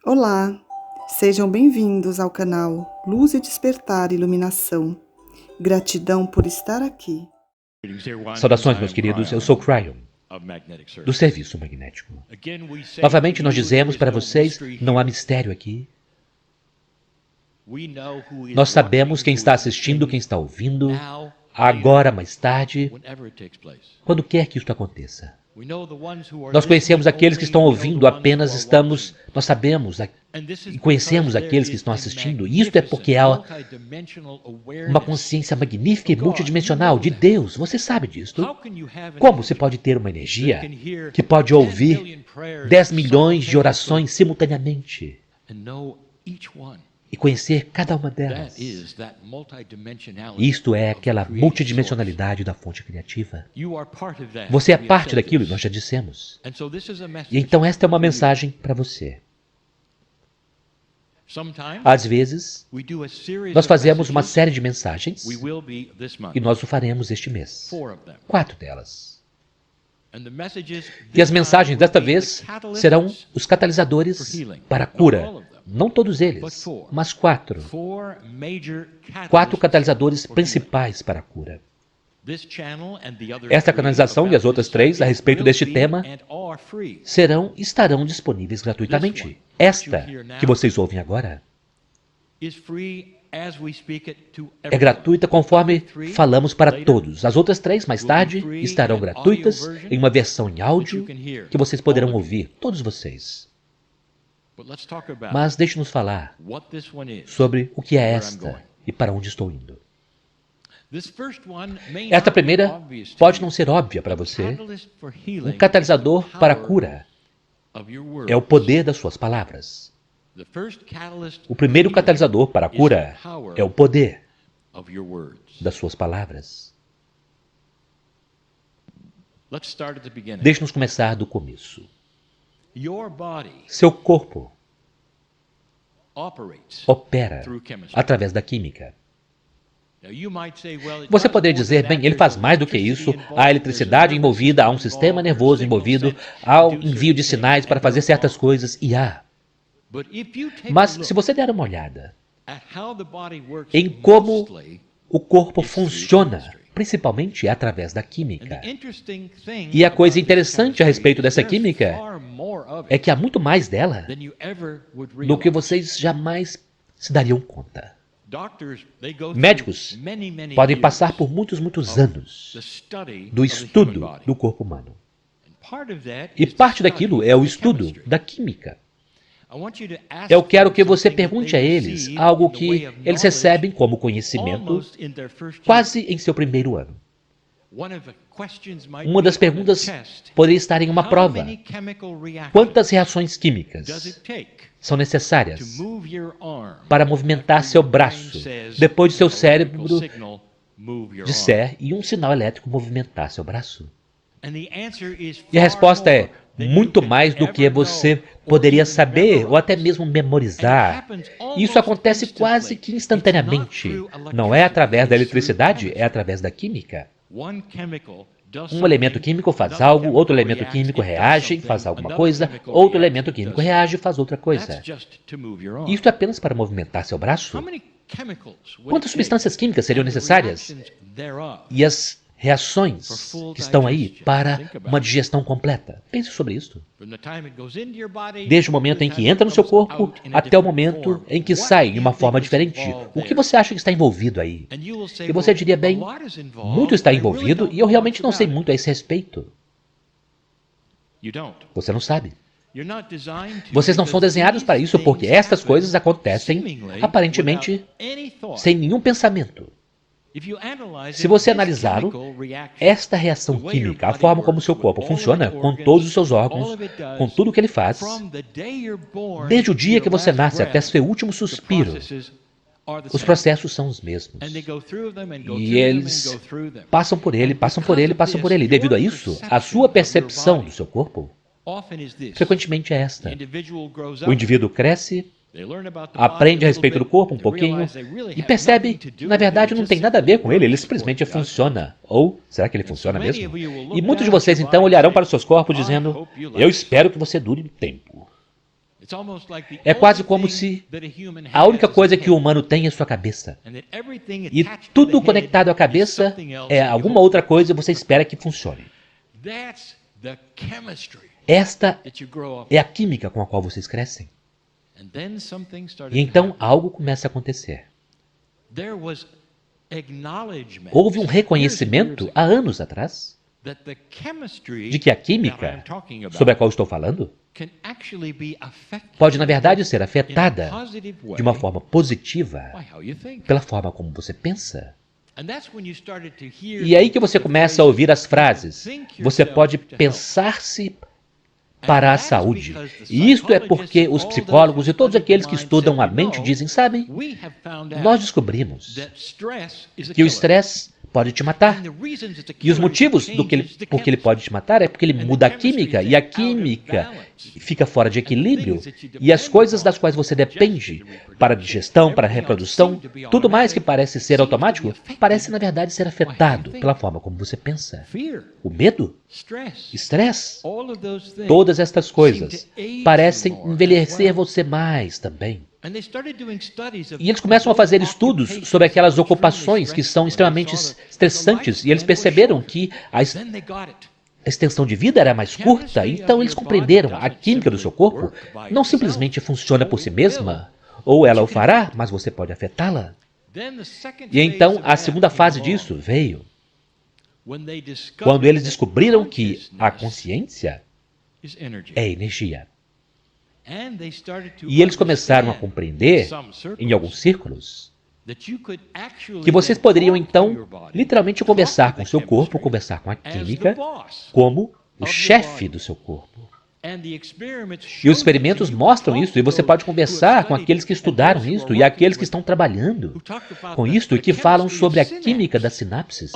Olá, sejam bem-vindos ao canal Luz e Despertar Iluminação. Gratidão por estar aqui. Saudações, meus queridos. Eu sou Cryon, do Serviço Magnético. Novamente nós dizemos para vocês, não há mistério aqui. Nós sabemos quem está assistindo, quem está ouvindo, agora, mais tarde, quando quer que isto aconteça. Nós conhecemos aqueles que estão ouvindo, nós sabemos e conhecemos aqueles que estão assistindo. E isto é porque há uma consciência magnífica e multidimensional de Deus. Você sabe disto? Como você pode ter uma energia que pode ouvir 10 milhões de orações simultaneamente e conhecer cada uma delas? Isto é aquela multidimensionalidade da fonte criativa. Você é parte daquilo, nós já dissemos. E então esta é uma mensagem para você. Às vezes, nós fazemos uma série de mensagens e nós o faremos este mês. 4 delas. E as mensagens desta vez serão os catalisadores para a cura. Não todos eles, mas 4. 4 catalisadores principais para a cura. Esta canalização e as outras 3 a respeito deste tema estarão disponíveis gratuitamente. Esta que vocês ouvem agora é gratuita conforme falamos para todos. As outras 3, mais tarde, estarão gratuitas em uma versão em áudio que vocês poderão ouvir, todos vocês. Mas deixe-nos falar sobre o que é esta e para onde estou indo. Esta primeira pode não ser óbvia para você. Um catalisador para a cura é o poder das suas palavras. O primeiro catalisador para a cura é o poder das suas palavras. Deixe-nos começar do começo. Seu corpo opera através da química. Você poderia dizer, bem, ele faz mais do que isso. Há eletricidade envolvida, há um sistema nervoso envolvido, há o envio de sinais para fazer certas coisas, e há. Mas se você der uma olhada em como o corpo funciona, principalmente através da química, e a coisa interessante a respeito dessa química é que há muito mais dela do que vocês jamais se dariam conta. Médicos podem passar por muitos anos do estudo do corpo humano. E parte daquilo é o estudo da química. Eu quero que você pergunte a eles algo que eles recebem como conhecimento quase em seu primeiro ano. Uma das perguntas poderia estar em uma prova. Quantas reações químicas são necessárias para movimentar seu braço depois de seu cérebro disser e um sinal elétrico movimentar seu braço? E a resposta é muito mais do que você poderia saber ou até mesmo memorizar. Isso acontece quase que instantaneamente. Não é através da eletricidade, é através da química. Um elemento químico faz algo, outro elemento químico reage, faz alguma coisa, outro elemento químico reage e faz outra coisa. Isso é apenas para movimentar seu braço? Quantas substâncias químicas seriam necessárias? E as reações que estão aí para uma digestão completa? Pense sobre isso. Desde o momento em que entra no seu corpo até o momento em que sai de uma forma diferente. O que você acha que está envolvido aí? E você diria, bem, muito está envolvido e eu realmente não sei muito a esse respeito. Você não sabe. Vocês não são desenhados para isso porque estas coisas acontecem aparentemente sem nenhum pensamento. Se você analisar esta reação química, a forma como o seu corpo funciona, com todos os seus órgãos, com tudo o que ele faz, desde o dia que você nasce até seu último suspiro, os processos são os mesmos. E eles passam por ele, passam por ele, passam por ele. E devido a isso, a sua percepção do seu corpo, frequentemente é esta. O indivíduo cresce, aprende a respeito do corpo um pouquinho e percebe que, na verdade, não tem nada a ver com ele simplesmente funciona. Ou, será que ele funciona mesmo? E muitos de vocês, então, olharão para os seus corpos dizendo, eu espero que você dure um tempo. É quase como se a única coisa que o humano tem é sua cabeça. E tudo conectado à cabeça é alguma outra coisa e você espera que funcione. Esta é a química com a qual vocês crescem. E então algo começa a acontecer. Houve um reconhecimento há anos atrás de que a química sobre a qual estou falando pode, na verdade, ser afetada de uma forma positiva pela forma como você pensa. E é aí que você começa a ouvir as frases. Você pode pensar-se para a saúde. E isto é porque os psicólogos e todos aqueles que estudam a mente dizem, sabem, nós descobrimos que o estresse pode te matar. E os motivos por que ele pode te matar é porque ele muda a química, e a química fica fora de equilíbrio, e as coisas das quais você depende para a digestão, para a reprodução, tudo mais que parece ser automático, parece na verdade ser afetado pela forma como você pensa. O medo, estresse, todas estas coisas parecem envelhecer você mais também. E eles começam a fazer estudos sobre aquelas ocupações que são extremamente estressantes, e eles perceberam que a extensão de vida era mais curta, então eles compreenderam a química do seu corpo não simplesmente funciona por si mesma, ou ela o fará, mas você pode afetá-la. E então a segunda fase disso veio quando eles descobriram que a consciência é energia. E eles começaram a compreender, em alguns círculos, que vocês poderiam então literalmente conversar com o seu corpo, conversar com a química, como o chefe do seu corpo. E os experimentos mostram isso, e você pode conversar com aqueles que estudaram isso e aqueles que estão trabalhando com isso e que falam sobre a química das sinapses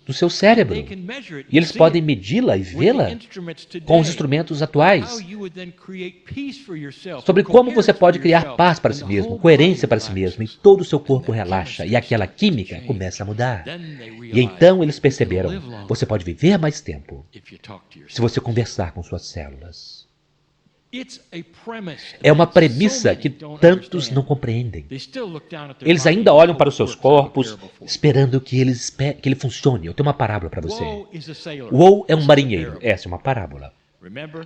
do seu cérebro. E eles podem medi-la e vê-la com os instrumentos atuais. Sobre como você pode criar paz para si mesmo, coerência para si mesmo, e todo o seu corpo relaxa, e aquela química começa a mudar. E então eles perceberam, você pode viver mais tempo se você conversar com suas células. É uma premissa que tantos não compreendem. Eles ainda olham para os seus corpos, esperando que ele funcione. Eu tenho uma parábola para você. Woe é um marinheiro. Essa é uma parábola.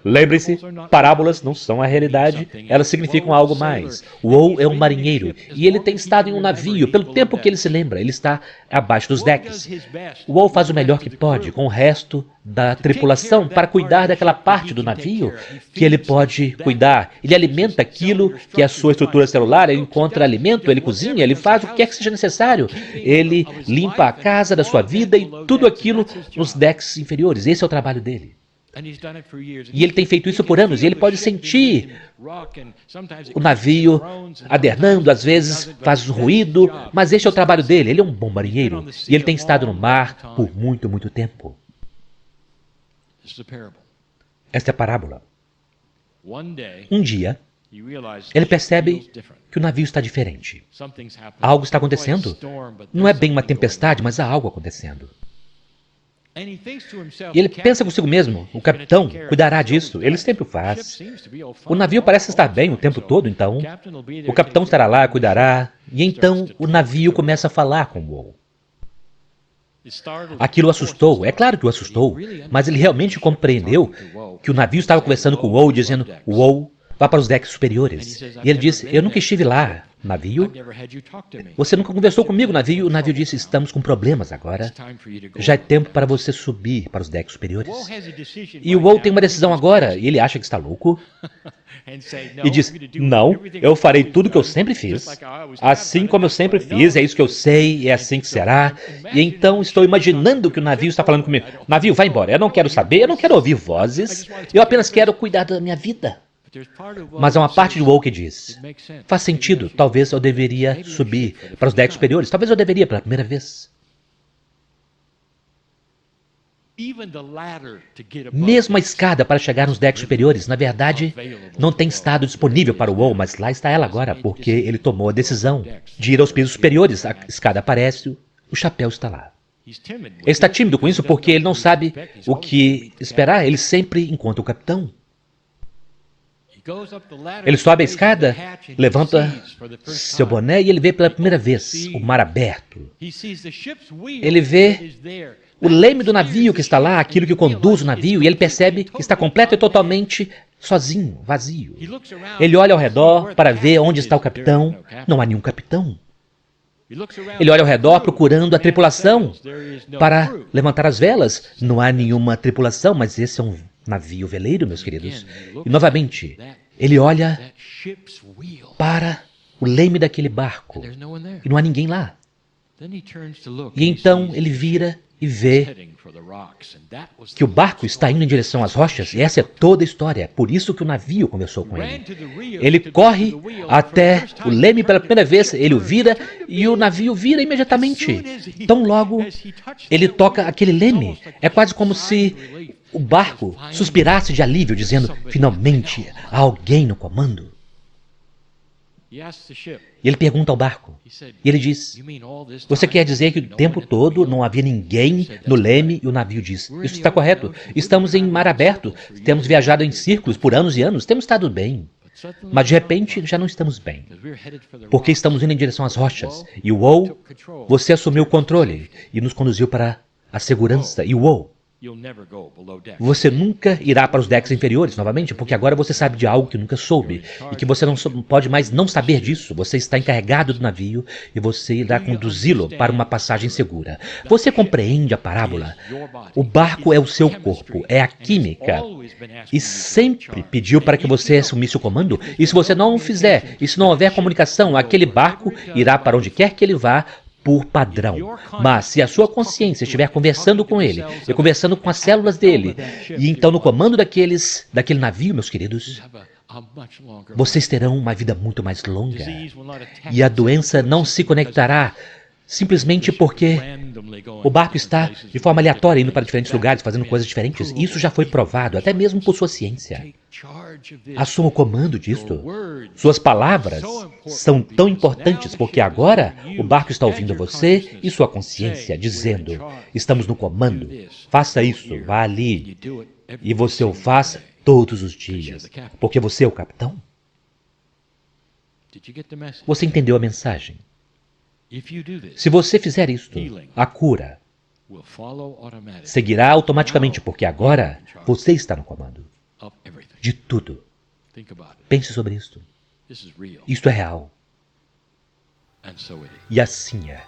Lembre-se, parábolas não são a realidade, elas significam algo mais. Woe é um marinheiro, e ele tem estado em um navio, pelo tempo que ele se lembra, ele está abaixo dos decks. Woe faz o melhor que pode com o resto da tripulação para cuidar daquela parte do navio que ele pode cuidar. Ele alimenta aquilo que é a sua estrutura celular, ele encontra alimento, ele cozinha, ele faz o que quer que seja necessário. Ele limpa a casa da sua vida e tudo aquilo nos decks inferiores. Esse é o trabalho dele. E ele tem feito isso por anos, e ele pode sentir o navio adernando, às vezes faz ruído, mas este é o trabalho dele. Ele é um bom marinheiro, e ele tem estado no mar por muito, muito tempo. Esta é a parábola. Um dia, ele percebe que o navio está diferente. Algo está acontecendo. Não é bem uma tempestade, mas há algo acontecendo. E ele pensa consigo mesmo, o capitão cuidará disso, ele sempre o faz. O navio parece estar bem o tempo todo, então o capitão estará lá, cuidará, e então o navio começa a falar com o Woe. Aquilo o assustou, é claro que o assustou, mas ele realmente compreendeu que o navio estava conversando com o Woe, dizendo, Woe, vá para os decks superiores. E ele disse, eu nunca estive lá, navio. Você nunca conversou comigo, navio. O navio disse, estamos com problemas agora. Já é tempo para você subir para os decks superiores. E o Woe tem uma decisão agora, e ele acha que está louco. E diz, não, eu farei tudo o que eu sempre fiz. Assim como eu sempre fiz, é isso que eu sei, é assim que será. E então estou imaginando que o navio está falando comigo. Navio, vai embora, eu não quero saber, eu não quero ouvir vozes. Eu apenas quero cuidar da minha vida. Mas há uma parte de Woe que diz, faz sentido, talvez eu deveria subir para os decks superiores, talvez eu deveria pela primeira vez. Mesmo a escada para chegar nos decks superiores, na verdade, não tem estado disponível para o Woe, mas lá está ela agora, porque ele tomou a decisão de ir aos pisos superiores. A escada aparece, o chapéu está lá. Ele está tímido com isso porque ele não sabe o que esperar, ele sempre encontra o capitão. Ele sobe a escada, levanta seu boné e ele vê pela primeira vez o mar aberto. Ele vê o leme do navio que está lá, aquilo que conduz o navio, e ele percebe que está completo e totalmente sozinho, vazio. Ele olha ao redor para ver onde está o capitão. Não há nenhum capitão. Ele olha ao redor procurando a tripulação para levantar as velas. Não há nenhuma tripulação, mas esse é um navio veleiro, meus queridos. E novamente, ele olha para o leme daquele barco e não há ninguém lá. E então ele vira e vê que o barco está indo em direção às rochas, e essa é toda a história. É por isso que o navio conversou com ele. Ele corre até o leme pela primeira vez, ele o vira e o navio vira imediatamente. Tão logo ele toca aquele leme, é quase como se o barco suspirasse de alívio, dizendo, finalmente há alguém no comando. E ele pergunta ao barco, e ele diz, você quer dizer que o tempo todo não havia ninguém no leme? E o navio diz, isso está correto, estamos em mar aberto, temos viajado em círculos por anos e anos, temos estado bem. Mas de repente já não estamos bem, porque estamos indo em direção às rochas. E uou, você assumiu o controle e nos conduziu para a segurança. E uou, você nunca irá para os decks inferiores novamente, porque agora você sabe de algo que nunca soube, e que você não pode mais não saber disso. Você está encarregado do navio e você irá conduzi-lo para uma passagem segura. Você compreende a parábola? O barco é o seu corpo, é a química, e sempre pediu para que você assumisse o comando, e se você não o fizer, e se não houver comunicação, aquele barco irá para onde quer que ele vá, por padrão. Mas se a sua consciência estiver conversando com ele, e conversando com as células dele, e então no comando daquele navio, meus queridos, vocês terão uma vida muito mais longa. E a doença não se conectará simplesmente porque o barco está de forma aleatória indo para diferentes lugares, fazendo coisas diferentes. Isso já foi provado, até mesmo por sua ciência. Assuma o comando disto. Suas palavras são tão importantes porque agora o barco está ouvindo você e sua consciência dizendo, estamos no comando, faça isso, vá ali. E você o faz todos os dias, porque você é o capitão. Você entendeu a mensagem? Se você fizer isto, a cura seguirá automaticamente, porque agora você está no comando de tudo. Pense sobre isto. Isto é real. E assim é.